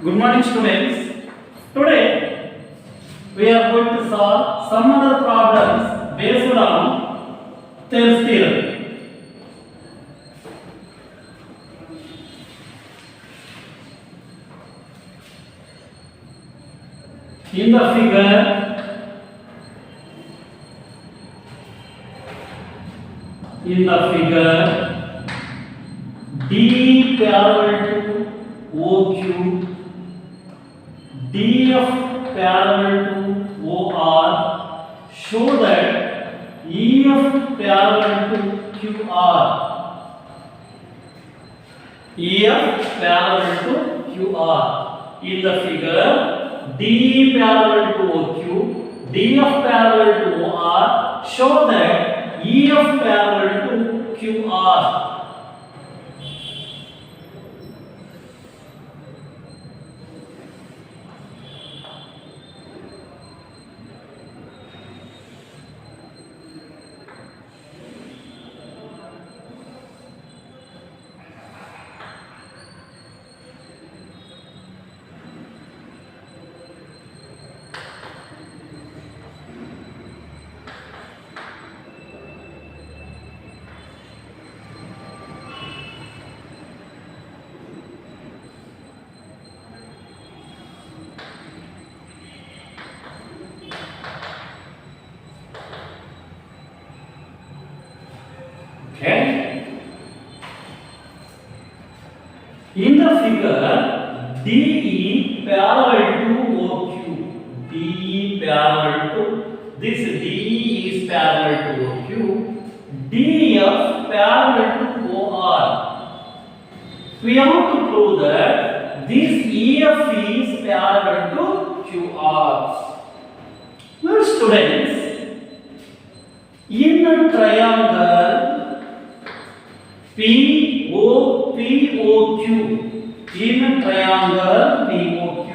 Good morning, students. Today we are going to solve some other problems based on Thales theorem. In the figure, D parallel to OQ, DF parallel to OR, show that EF parallel to QR. EF parallel to QR. In the figure, D parallel to OQ, DF parallel to OR, show that EF parallel to QR. Okay. In the figure, DE parallel to OQ. DE parallel to this DE is parallel to OQ. DF parallel to OR. We have to prove that this EF is parallel to QR. Now, students, in a triangle POQ, in a triangle POQ,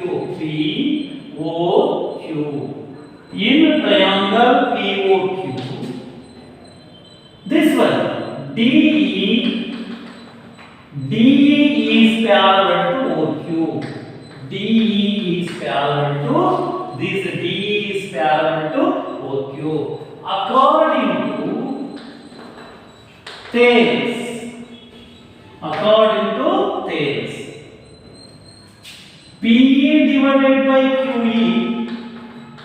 in a triangle POQ, this one DE is parallel to OQ, DE is parallel to this, DE is parallel to OQ according to Thales. According to Thales, PE divided by QE,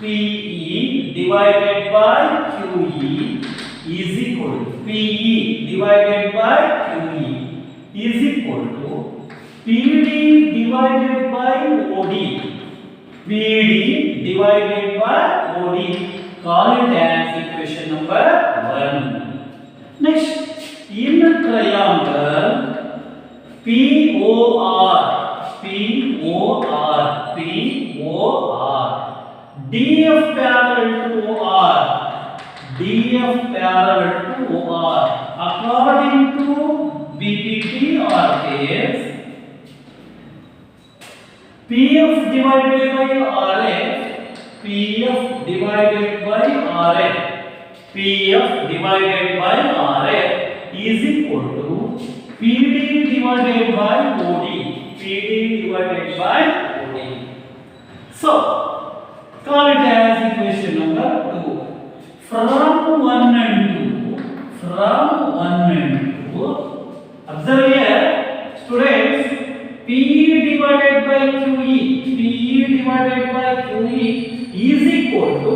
PE divided by QE is equal to PE divided by QE is equal to PD divided by OD, PD divided by OD. Call it as equation number 1. Next, in a triangle POR, DF parallel to OR, DF parallel to OR, according to BPT or Thales, PF divided by RF, PF divided by RF, PF divided by RF is equal to PD divided by OD, PD divided by OD. So, call it as equation number 2. From 1 and 2, observe here, students, PE divided by QE, PE divided by QE is equal to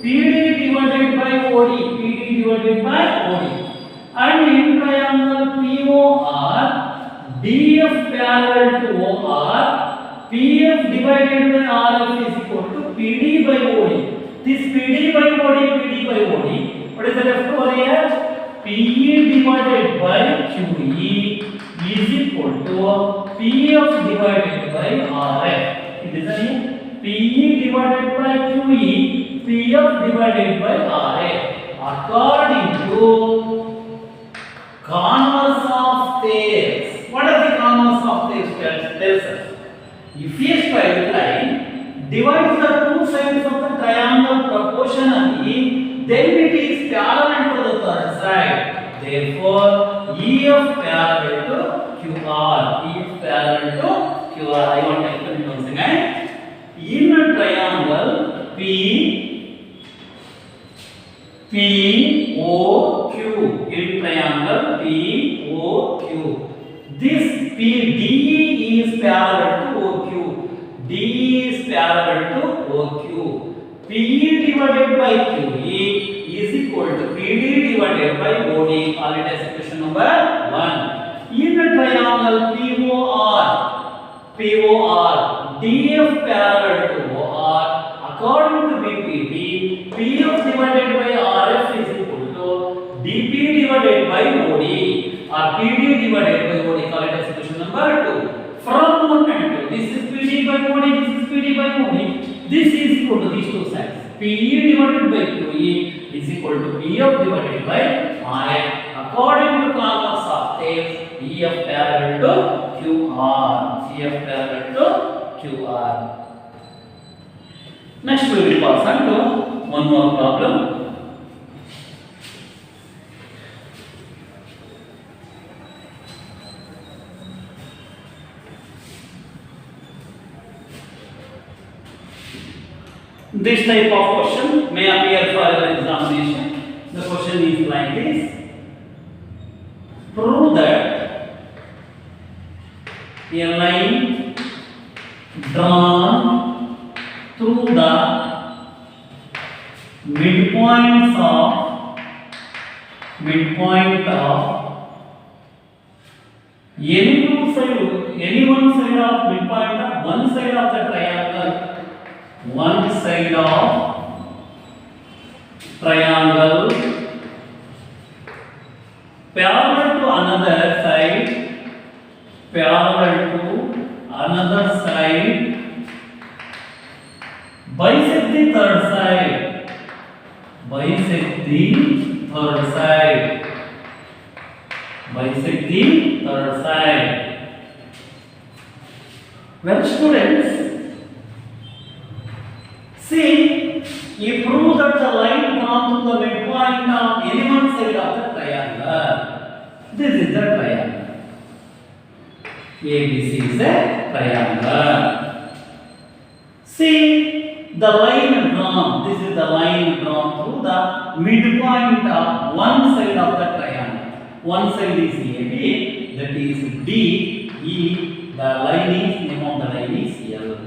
PD divided by OD, PD divided by OD. And in triangle POR, DF parallel to OR, PF divided by RF is equal to PD by OD. This PD by OD, what is the left over here? PE divided by QE is equal to PF divided by RF. It is a PE divided by QE, PF divided by RF according to converse of Thales. What are the converse of Thales? Tells us. If a straight line divides the two sides of the triangle proportionally, then it is parallel to the third side. Therefore, EF parallel to QR. EF parallel to QR. I want to explain it once again. In a triangle POQ, in triangle POQ, this PDE is parallel to OQ. DE is parallel to OQ. PE divided by QE is equal to PD divided by OD. Call it as equation number 1. In a triangle POR, DF parallel to OR, according to BPD, PF divided by RF is equal to DP divided by OD, or PD divided by OD. Call it as equation number 2. From 1 and 2, this is PD by OD, this is PD by OD. This is equal to these two sides. PE divided by QE is equal to PF divided by RF. According to converse of tails, EF parallel to QR. EF parallel to QR. Next we will pass on to one more problem. This type of question may appear for your examination. The question is like this. Prove that a line drawn through the midpoint of any one side of midpoint of one side of the triangle, one side of triangle parallel to another side, bisect the third side, Well, students, see, you prove that the line drawn to the midpoint of any one side of the triangle. This is the triangle. ABC is a triangle. See, the line drawn. This is the line drawn through the midpoint of one side of the triangle. One side is AB, that is DE. The line is, name of the line is L.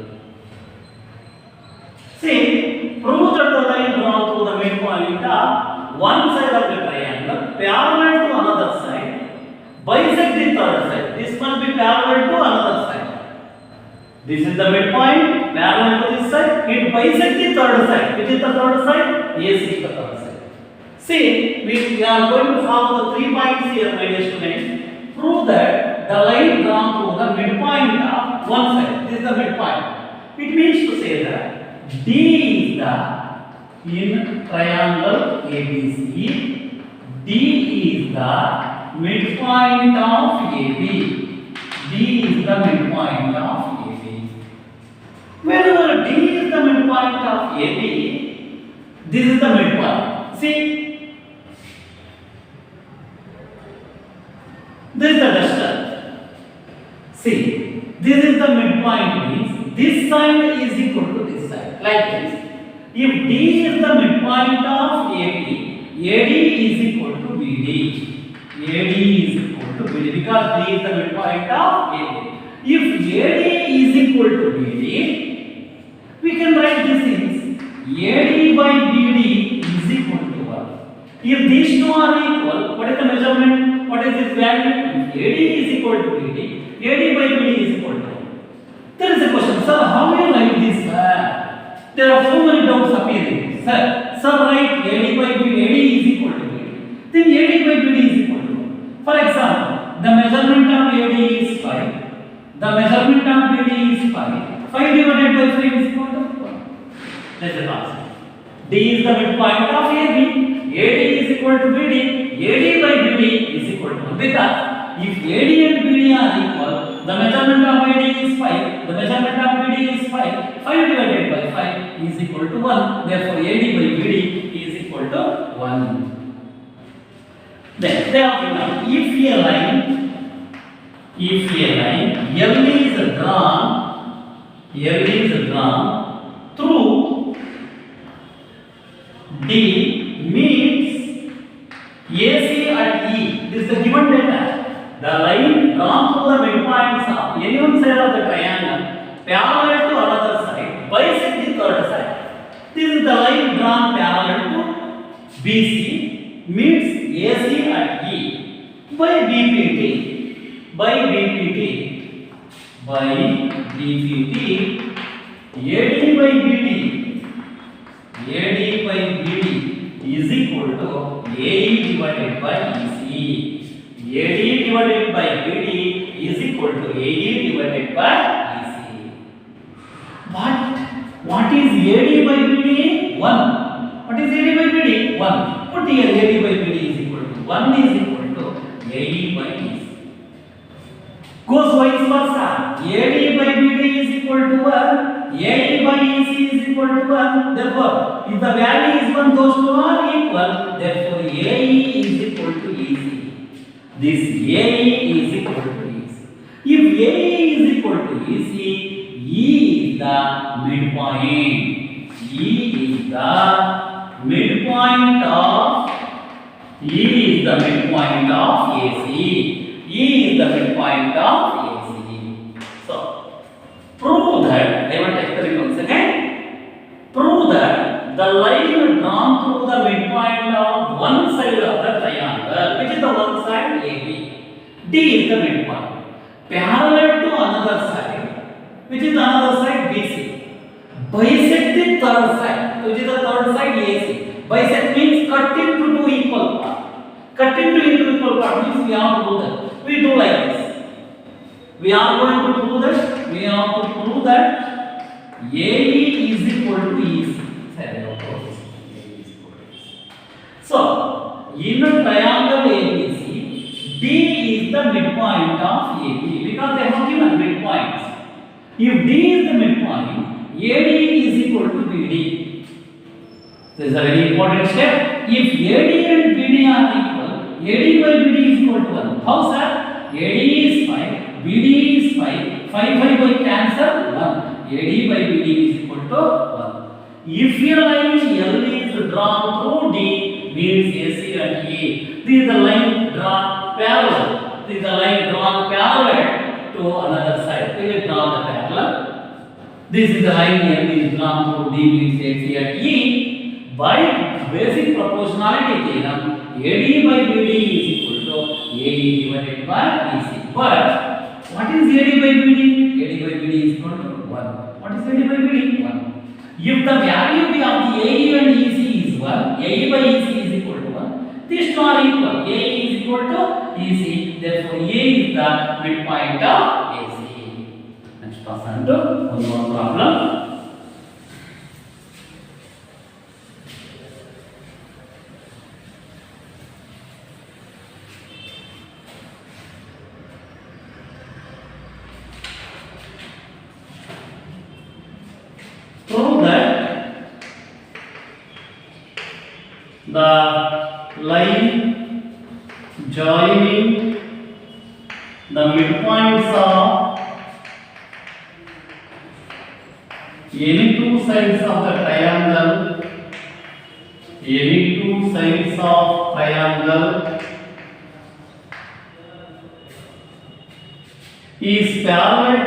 See, prove that the line drawn through the midpoint of one side of the triangle parallel to another side, bisect the third side. This must be parallel to another side. This is the midpoint, parallel to this side. It bisects the third side. Which is the third side? AC is the third side. See, we are going to follow the 3 points here, my dear students. Prove that the line drawn through the midpoint of one side. This is the midpoint. It means to say that D is the, in triangle ABC, D is the midpoint of AB. D is the midpoint of AB. Whenever D is the midpoint of AB, this is the midpoint. See, this is the duster. See, this is the midpoint, means this side is equal to this side, like this. If D is the midpoint of AB, AD is equal to BD. AD is equal to BD because D is the midpoint of AB. If AD is equal to BD, we can write this as AD by BD is equal to 1. If these two are equal, what is the measurement? What is this value? If AD is equal to BD, AD by BD is equal to 1. There is a question, sir, how do you write this? There are so many doubts appearing. Sir, write AD by BD, AD is equal to BD. Then AD by BD is equal to 1. For example, the measurement of AD is 5. The measurement of BD is 5. 5 divided by 5 is equal to 1. That's the answer. D is the midpoint of AB. AD is equal to BD. AD by BD is equal to 1. Because if AD and BD are equal, the measurement of AD is 5. The measurement of BD is 5. 5 divided by 5 is equal to 1. Therefore, AD by BD is equal to 1. Then they have given, if a line If a line L is drawn through D meets AC at E. This is the given data. The line drawn through the midpoints of any one side of the triangle parallel to another side bisect the third side. This is the line drawn parallel to BC meets AC at E by BPT. AD by BD is equal to AE divided by EC. AD divided by BD is equal to AE divided by EC. But what is AD by BD? 1. What is AD by BD? 1. Put here AD by BD is equal to 1 is equal to AE by EC. Goes vice versa. AD by BD is equal to 1. AE by EC is equal to 1. Therefore, if the value is 1, those two are equal. Therefore, AE is equal to EC. This AE is equal to EC. If AE is equal to EC, E is the midpoint. E is the midpoint of AC. E is the midpoint of AC. So, prove that, I want to explain once again. Prove that the line drawn through the midpoint of one side of the triangle, which is the one side AB. D is the midpoint. Parallel to another side, which is another side BC. Bisect the third side, which is the third side AC. Bisect means cut into two equal parts. Cut into equal parts means we have to do that. We do like this. We are going to prove that AE is equal to EC. So, in a triangle ABC, D is the midpoint of AB because they have given midpoints. If D is the midpoint, AD is equal to BD. This is a very important step. If AD and BD are equal, AD by BD is equal to 1. How, sir? AD is 5, BD is 5. 5 by cancel 1. AD by BD is equal to 1. If your line L is drawn through D, means AC and E. This is the line drawn parallel. This is the line drawn parallel to another side. We will draw the parallel. This is the line L is drawn through D, means AC and E. By basic proportionality theorem, AD by BD is equal to AE divided by EC. But what is AD by BD? AD by BD is equal to 1. What is AD by BD? 1. If the value of the AE and EC is 1, AE by EC is equal to 1. These two are equal. AE is equal to EC. Therefore, A is the midpoint of AC. Next pass on to one more problem. Prove that the line joining the midpoints of any two sides of the triangle, is parallel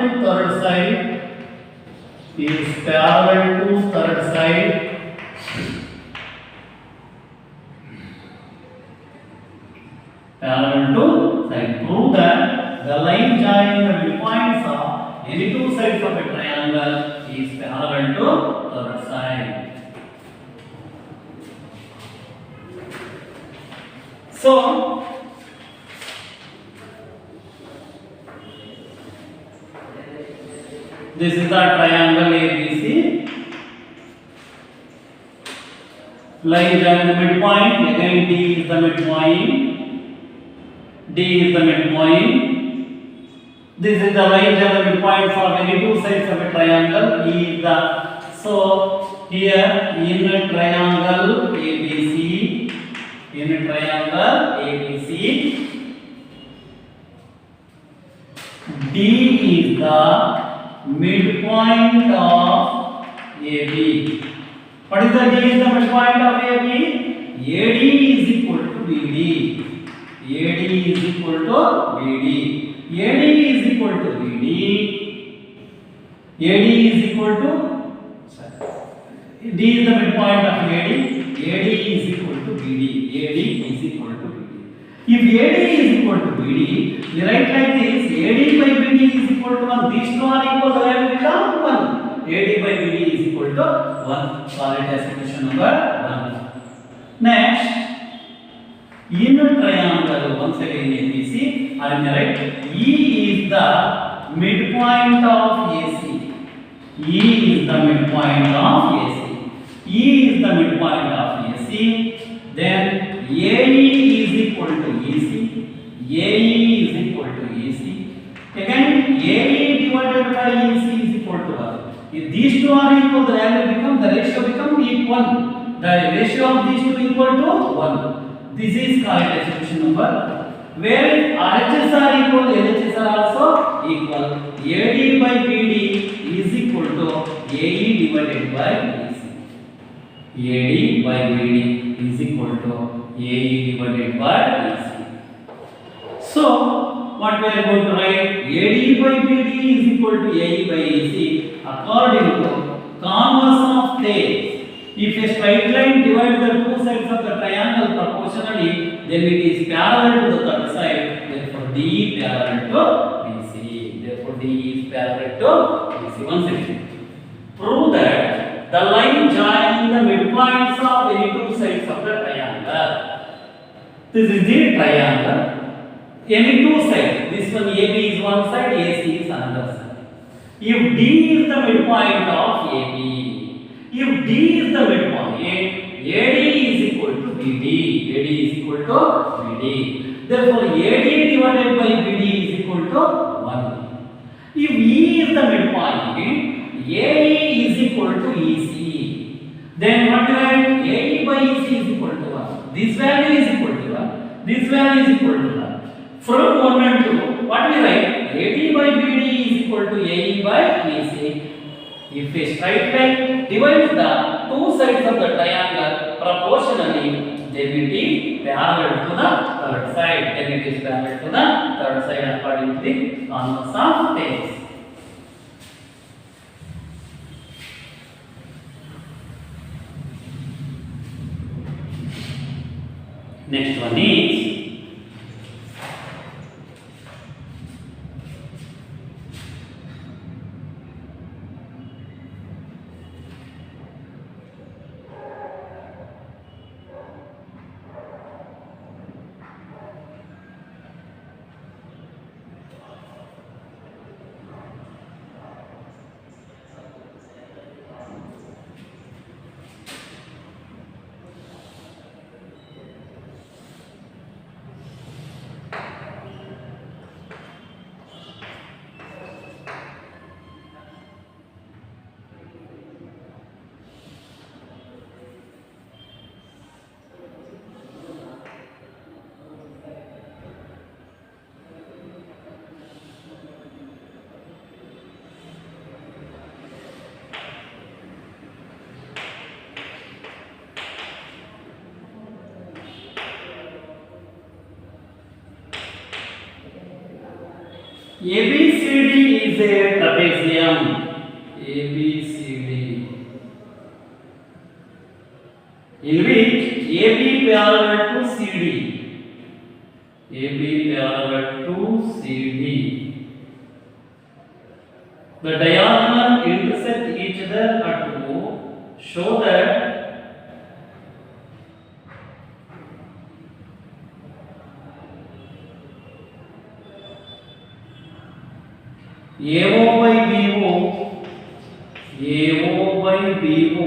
to third side. Prove that the line joining the midpoints of any two sides of a triangle is parallel to third side. So, this is the triangle ABC. Line joining the midpoint. Again, D is the midpoint. This is the line joining the midpoints of any two sides of a triangle. E is the so here in a triangle ABC. the midpoint of AB. What is the D is the midpoint of AB? AD is equal to BD. AD is equal to BD. AD is equal to BD. AD is equal to, sorry, D is the midpoint of AD. AD is equal to BD. AD is equal to BD. If AD is equal to BD, we write like this: AD by BD is equal to 1. These two are equal, the value become 1. AD by BD is equal to 1. Call it as equation number 1. Next, in a triangle, once again ABC, I may write E is the midpoint of AC. E is the midpoint of AC. E is the midpoint of AC. Then AE is equal to EC. AE is equal to EC. Again, AE divided by EC is equal to 1. If these two are equal, the value become, the ratio become equal. The ratio of these two equal to 1. This is called as equation number 1. Where RHS are equal, LHS are also equal. AD by BD is equal to AE divided by EC. AD by BD is equal to AE divided by EC. So, what we are going to write? AD by BD is equal to AE by EC according to converse of tails. If a straight line divides the two sides of the triangle proportionally, then it is parallel to the third side. Therefore, D parallel to BC. Therefore, D is parallel to BC. Once again, prove that the line joining the midpoints of any two sides of the triangle. This is the triangle. Any two sides. This one AB is one side, AC is another side. If D is the midpoint of AB, if D is the midpoint, AD is equal to BD. AD is equal to BD. Therefore, AD divided by BD is equal to 1. If E is the midpoint, AE is equal to EC. Then what do you write? AE by EC is equal to 1. This value is equal to 1. This value is equal to 1. From 1 and 2, what we write? AD by BD is equal to AE by EC. If a straight line divides the two sides of the triangle proportionally, then it is parallel to the third side. Then it is parallel to the third side according to the converse of tails. Next one is ABCD is a trapezium. ABCD, in which AB parallel to CD. AB parallel to CD. The diagonal intersect each other at O. Show that AO by BO, AO by BO,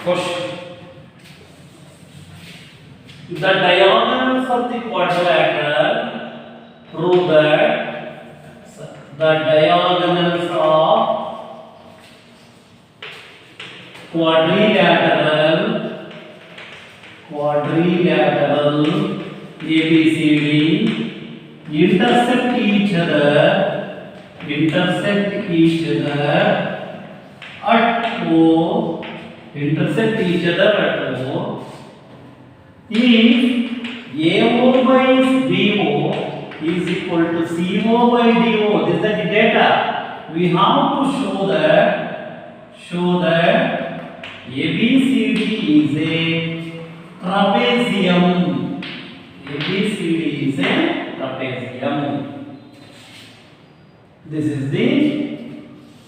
Question. The diagonals of the quadrilateral prove that the diagonals of quadrilateral ABCD intersect each other at O. Intersect each other at O. If AO by BO is equal to CO by DO, this is the data. We have to show that ABCD is a trapezium. ABCD is a trapezium. This is the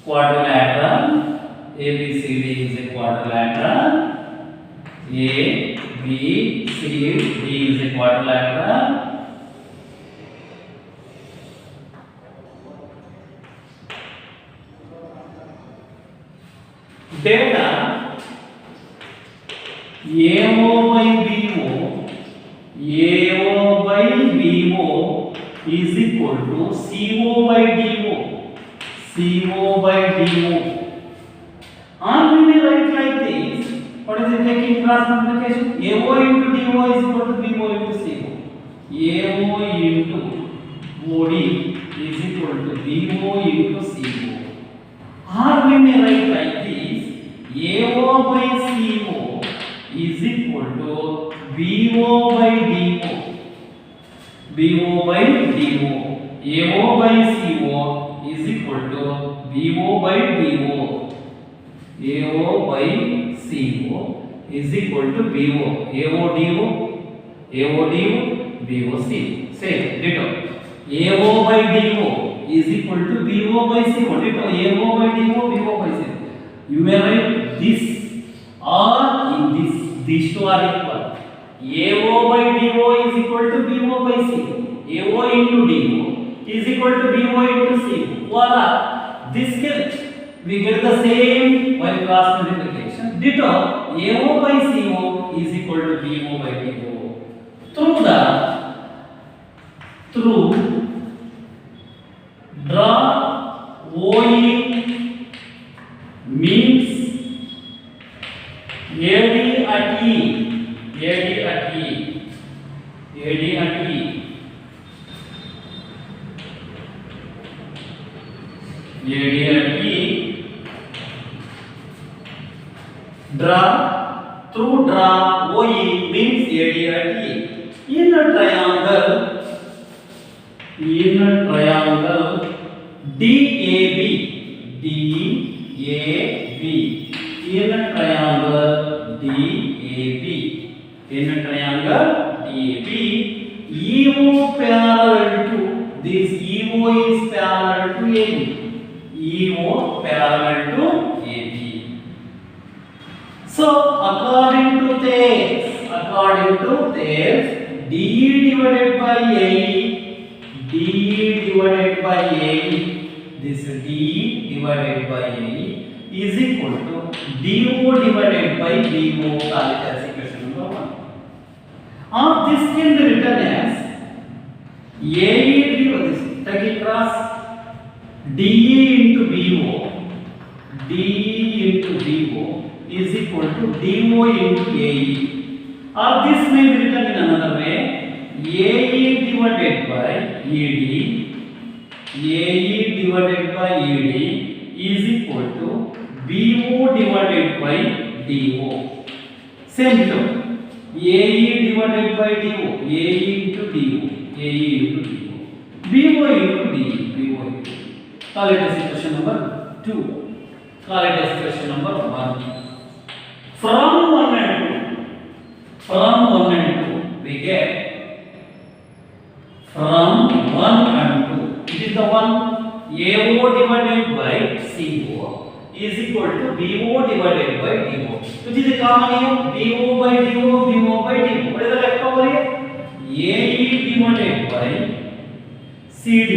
quadrilateral. ABCD is a quadrilateral. A, B, C, D is a quadrilateral. Data AO by BO is equal to CO by DO. And we may write like this. What is it taking cross multiplication? AO into DO is equal to BO into CO. AO into OD is equal to BO into CO. Or we may write like this. AO by CO is equal to BO by DO. BO by DO. AO by CO is equal to BO by DO. AO by CO is equal to BO. AO DO, BO CO. Same, ditto. AO by DO is equal to BO by CO. Ditto. AO by DO, BO by CO. You may write this or in this. These two are equal. AO by DO is equal to BO by CO. AO into DO is equal to BO into CO. Voila! This case we get the same while cross multiplication. Ditto. AO by CO is equal to BO by DO. Through draw OE means AD at E. Draw OE means AD at E. In a triangle DAB. In a triangle DAB, EO parallel to this. EO is parallel to AB. EO parallel to AB. So according to this, DE divided by AE, this DE divided by AE is equal to DO divided by BO. Call it as equation number 1. Or this can be written as AE divided taking cross DE into BO is equal to DO into AE. Or this may be written in another way. AE divided by ED is equal to BO divided by DO. Same thing. AE divided by DO. AE into DO. BO into DE. Call it as equation number 2. Call it as equation number 1. From 1 and 2 we get from 1 and 2. It is the one AO divided by CO is equal to BO divided by DO. Which is the common here? BO by DO. What is the left over here? AE divided by CD.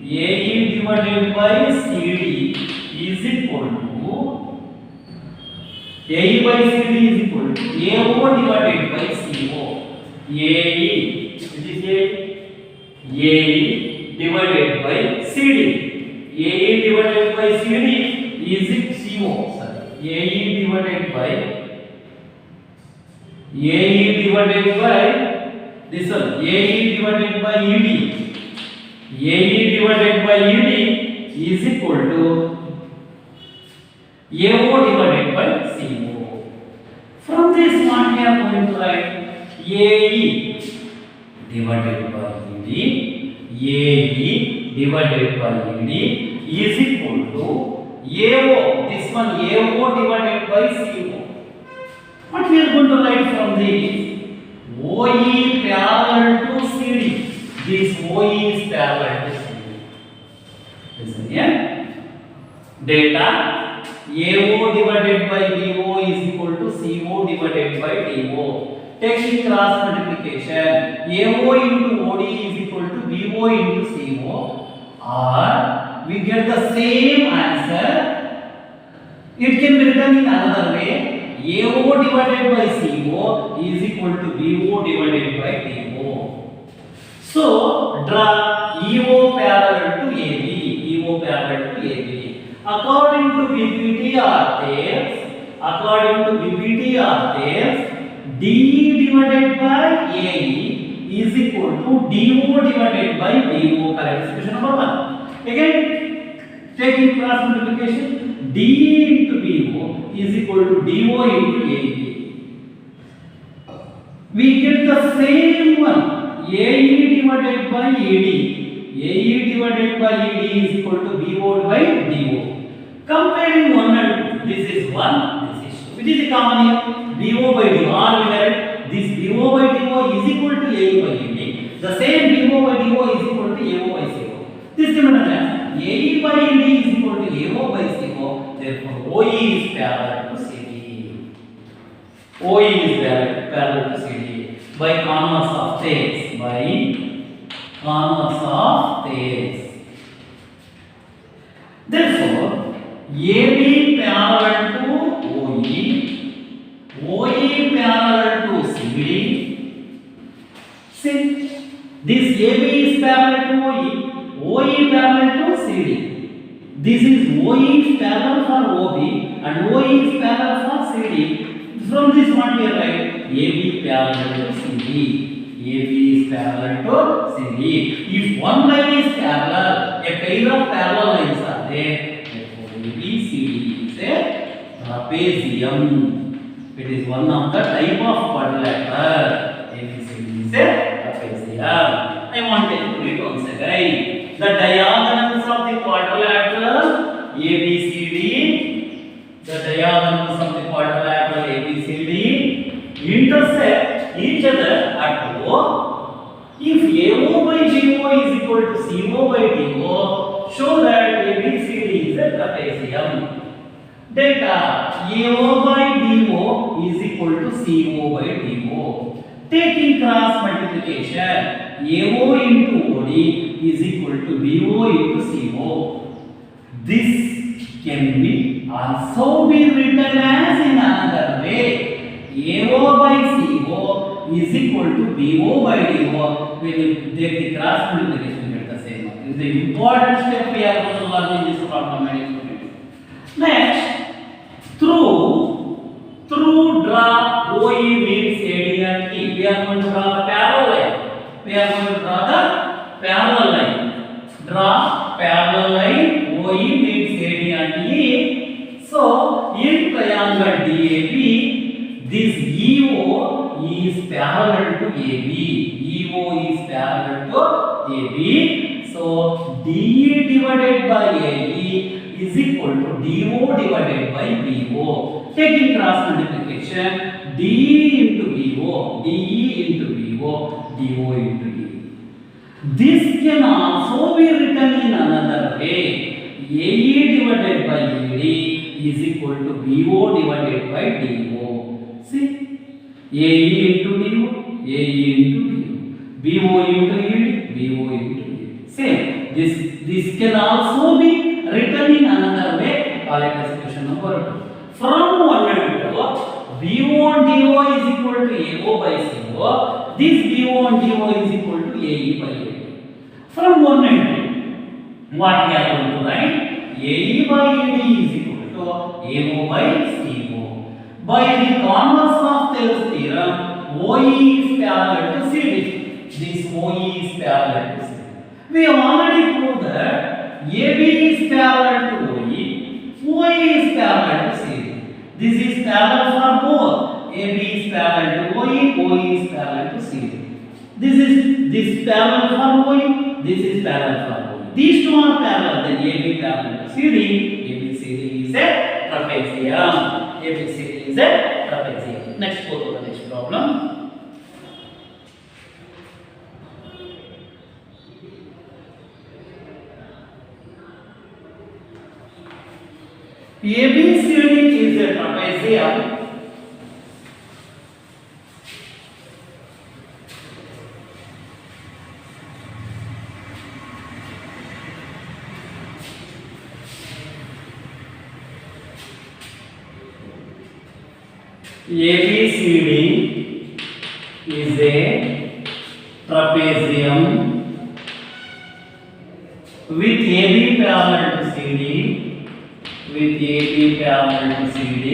AE divided by CD is equal to AE by CD is equal to AO divided by CO. AE, which is AE divided by CD. AE divided by CD is CO. Sorry, AE divided by this one. AE divided by ED. AE divided by ED is equal to AO divided by CO. From this one we are going to write AE divided by ED. AE divided by ED is equal to AO. This one AO divided by CO. What we are going to write from this? OE parallel to CD. This OE is parallel to CD. Listen here. Data AO divided by BO is equal to CO divided by DO. Taking cross multiplication, AO into OD is equal to BO into CO, or we get the same answer. It can be written in another way. AO divided by CO is equal to BO divided by DO. So draw EO parallel to AB. EO parallel to AB. According to BPT or theirs, DE divided by AE is equal to DO divided by BO. Correct expression number 1. Again, taking cross multiplication, DE into BO is equal to DO into AE. We get the same one. AE divided by AD. AE divided by AD is equal to BO by DO. Comparing 1 and 2, this is 1, this is 2. Which is the common here? BO by DO. Or we have this BO by DO is equal to AE by AD. The same BO by DO is equal to AO by CO. This is the AE by AD is equal to AO by CO. Therefore, OE is parallel to CD. OE is parallel to CD. By converse of Thales. By converse of Thales. Therefore, AB parallel to OE, OE parallel to CD. See, this AB is parallel to OE, OE parallel to CD. This is OE is parallel for OB and OE is parallel for CD. From this one we write AB parallel to CD. AB is parallel to CD. If one line is parallel, a pair of parallel lines are there. ABCD is a trapezium. It is one of the type of quadrilateral. ABCD is a trapezium. I want to put it once again. The diagonals of the quadrilateral ABCD, the diagonals of the quadrilateral ABCD intersect each other at O. If AO by BO is equal to CO by DO, show that ABCD is a trapezium. Data AO by BO is equal to CO by DO. Taking cross multiplication, AO into OD is equal to BO into CO. This can be also be written as in another way. AO by CO is equal to BO by DO. When you take the cross multiplication, you get the same. This is the important step we are going to learn in this problem. Next, through draw OE meets AD and E. We are going to draw the parallel line. Draw parallel line. OE meets AD and E. So, in triangle DAB, this EO is parallel to AB. EO is parallel to AB. So, DE divided by AE is equal to DO divided by BO. Taking cross multiplication, DE into BO, DE into BO, DO into E. This can also be written in another way. AE divided by AD is equal to BO divided by DO. See, AE into DO, AE into DO, BO into ED, BO into ED. Same. This can also be written in another way. Call it as question number 2. From 1 and 2, DO is equal to AO by CO. This BO and DO is equal to AE by AD. From one entry, what we are going to write? AE by AD is equal to AO by CO. By the converse of Thales theorem, OE is parallel to CD. This OE is parallel to CD. We have already proved that AB is parallel to OE, OE is parallel to CD. This is parallel for both. AB is parallel to OE, OE is parallel to CD. This parallel for OE, this is parallel for OE. These two are parallel, then AB parallel to CD. ABCD is a trapezium. ABCD is a trapezium. Next, go to the next problem. ABCD is a trapezium. ABCD is a trapezium with AB parallel to CD. With AB parallel to CD.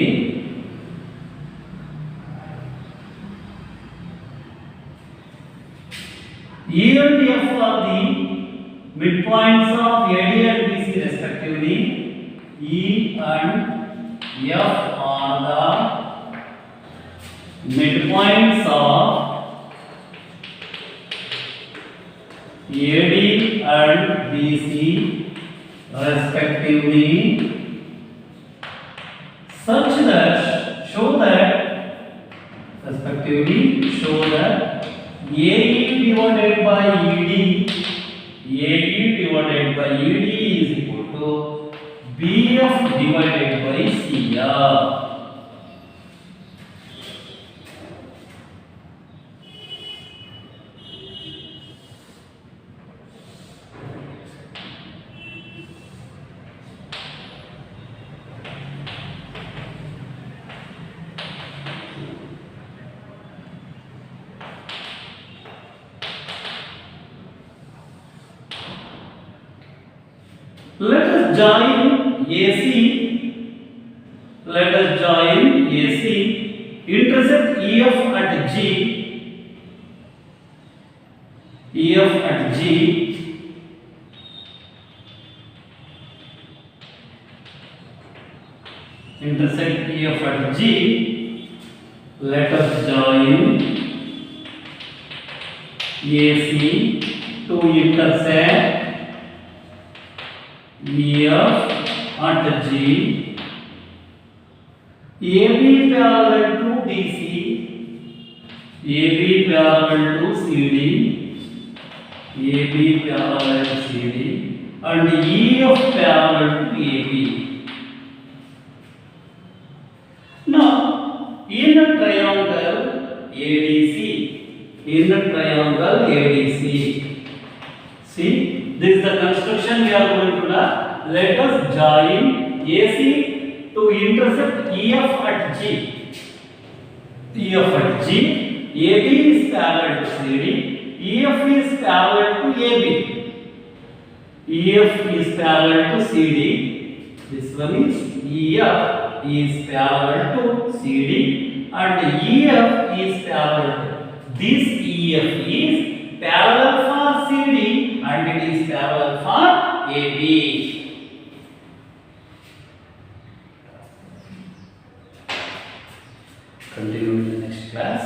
E and F are the midpoints of AD and BC respectively. E and F are the midpoints of AD and BC respectively, such that show that AE divided by ED is equal to BF divided by CR. Let us join AC. Intersect EF at G. Intersect EF at G. Let us join AC to intersect EF at G. AB parallel to DC, AB parallel to CD, AB parallel to CD, and EF parallel to AB. Now, in a triangle ADC, see, this is the construction we are going to learn. Let us join AC to intersect EF at G. AB is parallel to CD. EF is parallel to AB. EF is parallel to CD. This one is EF is parallel to CD and EF is parallel to. This EF is parallel for CD and it is parallel for AB. Continue in the next class.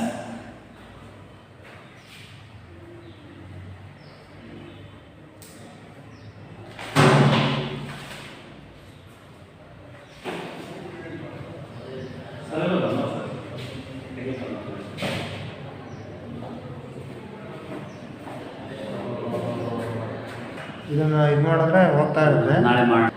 ಇದನ್ನು ಇದು ಮಾಡಿದ್ರೆ ಹೋಗ್ತಾ ಇರುತ್ತೆ ನಾಳೆ ಮಾಡಿ